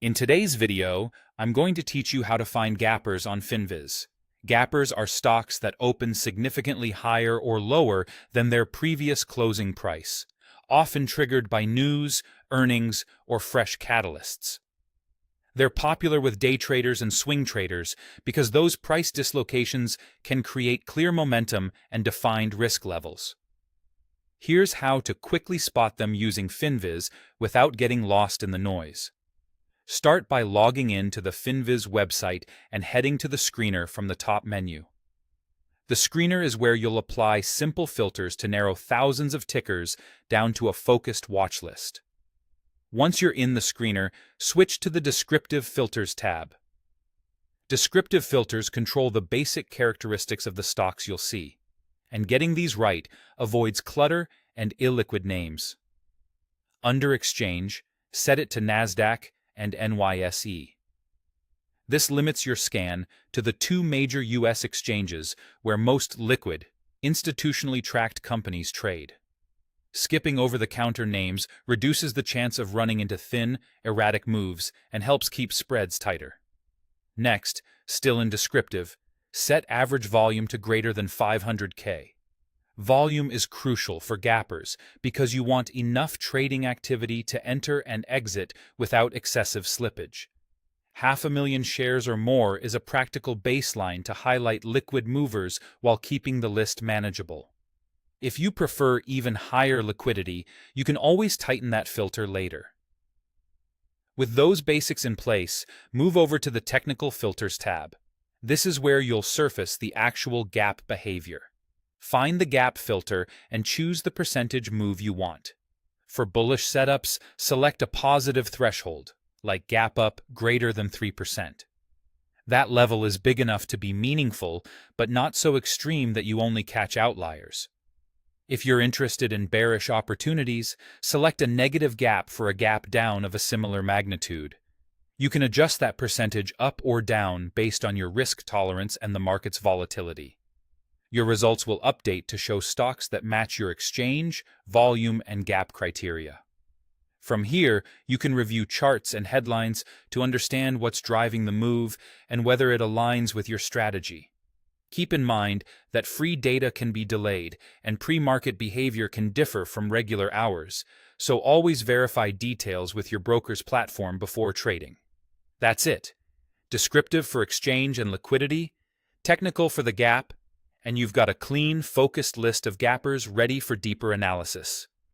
In today's video, I'm going to teach you how to find gappers on Finviz. Gappers are stocks that open significantly higher or lower than their previous closing price, often triggered by news, earnings, or fresh catalysts. They're popular with day traders and swing traders because those price dislocations can create clear momentum and defined risk levels. Here's how to quickly spot them using Finviz without getting lost in the noise. Start by logging in to the Finviz website and heading to the screener from the top menu. The screener is where you'll apply simple filters to narrow thousands of tickers down to a focused watch list. Once you're in the screener, switch to the Descriptive Filters tab. Descriptive filters control the basic characteristics of the stocks you'll see, and getting these right avoids clutter and illiquid names. Under Exchange, set it to NASDAQ and NYSE. This limits your scan to the two major U.S. exchanges where most liquid, institutionally tracked companies trade. Skipping over-the-counter names reduces the chance of running into thin, erratic moves and helps keep spreads tighter. Next, still in Descriptive, set average volume to greater than 500K. Volume is crucial for gappers because you want enough trading activity to enter and exit without excessive slippage. 500,000 shares or more is a practical baseline to highlight liquid movers while keeping the list manageable. If you prefer even higher liquidity, you can always tighten that filter later. With those basics in place, move over to the Technical Filters tab. This is where you'll surface the actual gap behavior. Find the gap filter and choose the percentage move you want. For bullish setups, select a positive threshold, like gap up greater than 3%. That level is big enough to be meaningful, but not so extreme that you only catch outliers. If you're interested in bearish opportunities, select a negative gap for a gap down of a similar magnitude. You can adjust that percentage up or down based on your risk tolerance and the market's volatility. Your results will update to show stocks that match your exchange, volume, and gap criteria. From here, you can review charts and headlines to understand what's driving the move and whether it aligns with your strategy. Keep in mind that free data can be delayed and pre-market behavior can differ from regular hours, so always verify details with your broker's platform before trading. That's it. Descriptive for exchange and liquidity, technical for the gap, and you've got a clean, focused list of gappers ready for deeper analysis.